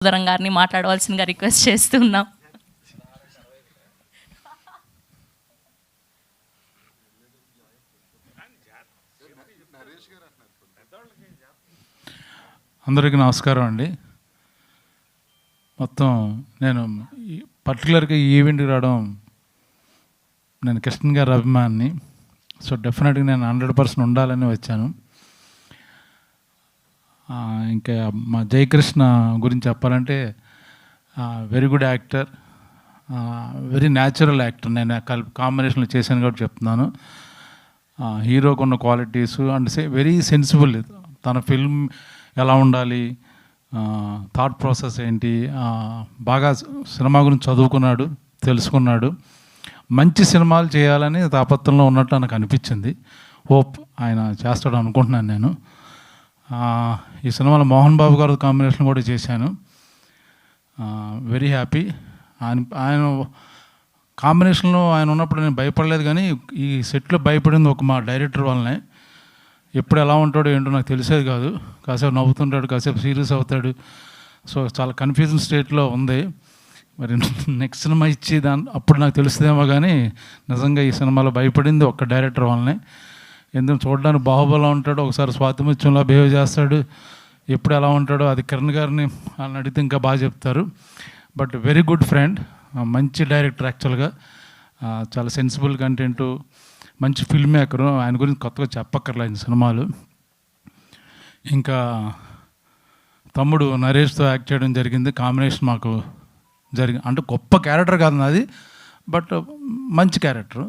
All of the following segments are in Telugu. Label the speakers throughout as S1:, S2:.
S1: ఉదరం గారిని మాట్లాడవలసిందిగా రిక్వెస్ట్ చేస్తున్నాం.
S2: అందరికీ నమస్కారం అండి. మొత్తం నేను పర్టికులర్గా ఈ ఈవెంట్కి రావడం, నేను కృష్ణ గారి అభిమాని. సో డెఫినెట్గా నేను 100% ఉండాలని వచ్చాను. ఇంకా మా జయకృష్ణ గురించి చెప్పాలంటే very good actor, very natural actor. నేను కాంబినేషన్లో చేశాను కాబట్టి చెప్తున్నాను. హీరోకు ఉన్న క్వాలిటీస్ అండ్ వెరీ సెన్సిబుల్. తన ఫిల్మ్ ఎలా ఉండాలి, థాట్ ప్రాసెస్ ఏంటి, బాగా సినిమా గురించి చదువుకున్నాడు, తెలుసుకున్నాడు. మంచి సినిమాలు చేయాలని తాపత్రంలో ఉన్నట్టు నాకు అనిపించింది. హోప్ ఆయన చేస్తాడు అనుకుంటున్నాను నేను. ఈ సినిమాలో మోహన్ బాబు గారు కాంబినేషన్ కూడా చేశాను. Very happy. ఆయన కాంబినేషన్లో ఆయన ఉన్నప్పుడు నేను భయపడలేదు, కానీ ఈ సెట్లో భయపడింది ఒక మా డైరెక్టర్ వల్లనే. ఎప్పుడు ఎలా ఉంటాడో ఏంటో నాకు తెలిసేది కాదు. కాసేపు నవ్వుతుంటాడు, కాసేపు సీరియస్ అవుతాడు. సో చాలా కన్ఫ్యూజన్ స్టేట్లో ఉంది. మరి నెక్స్ట్ సినిమా ఇచ్చి అప్పుడు నాకు తెలుస్తుందేమో, కానీ నిజంగా ఈ సినిమాలో భయపడింది ఒక్క డైరెక్టర్ వల్లనే. ఎందుకంటే చూడడానికి బాహుబలిలో ఉంటాడు, ఒకసారి స్వాతిముత్యంలో బిహేవ్ చేస్తాడు. ఎప్పుడు ఎలా ఉంటాడో అది కిరణ్ గారిని వాళ్ళని అడిగితే ఇంకా బాగా చెప్తారు. బట్ వెరీ గుడ్ ఫ్రెండ్, మంచి డైరెక్టర్. యాక్చువల్గా చాలా సెన్సిబుల్ కంటెంటు, మంచి ఫిల్మ్ మేకరు. ఆయన గురించి కొత్తగా చెప్పక్కర్లేదు సినిమాలు. ఇంకా తమ్ముడు నరేష్తో యాక్ట్ చేయడం జరిగింది. కాంబినేషన్ మాకు అంటే గొప్ప క్యారెక్టర్ కాదు నాది, బట్ మంచి క్యారెక్టరు.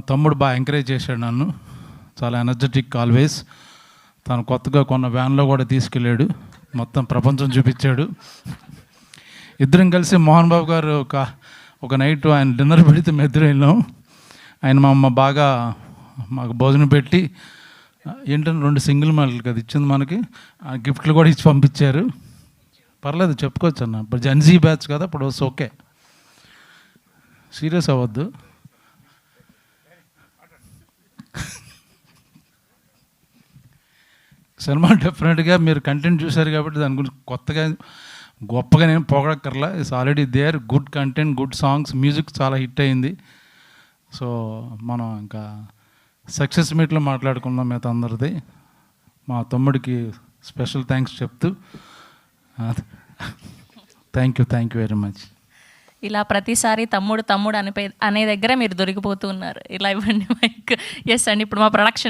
S2: తమ్ముడు బాగా ఎంకరేజ్ చేశాడు నన్ను. చాలా ఎనర్జెటిక్ ఆల్వేస్. తను కొత్తగా కొన్న వ్యాన్లో కూడా తీసుకెళ్ళాడు, మొత్తం ప్రపంచం చూపించాడు. ఇద్దరం కలిసి మోహన్ బాబు గారు ఒక నైట్ ఆయన డిన్నర్ పెడితే మేము ఇద్దరం వెళ్ళాం. ఆయన మా అమ్మ బాగా మాకు భోజనం పెట్టి ఏంటంటే 2 సింగిల్ మాటలు కదా ఇచ్చింది మనకి, గిఫ్ట్లు కూడా ఇచ్చి పంపించారు. పర్లేదు చెప్పుకోవచ్చు అన్న. ఇప్పుడు జెన్జీ బ్యాచ్ కదా, ఇప్పుడు ఓకే, సీరియస్ అవ్వద్దు. సినిమా డెఫినెట్గా మీరు కంటెంట్ చూశారు కాబట్టి దాని గురించి కొత్తగా గొప్పగా నేను పొగడక్కర్లా. It's already there. Good content, good songs, music చాలా హిట్ అయింది. సో మనం ఇంకా సక్సెస్ మీట్లో మాట్లాడుకుందాం మిగతా అందరిది. మా తమ్ముడికి స్పెషల్ థ్యాంక్స్ చెప్తూ థ్యాంక్ యూ వెరీ మచ్.
S1: ఇలా ప్రతిసారి తమ్ముడు అనే దగ్గర మీరు దొరికిపోతూ ఉన్నారు. ఇలా ఇవ్వండి మైక్. ఎస్ అండి, ఇప్పుడు మా ప్రొడక్షన్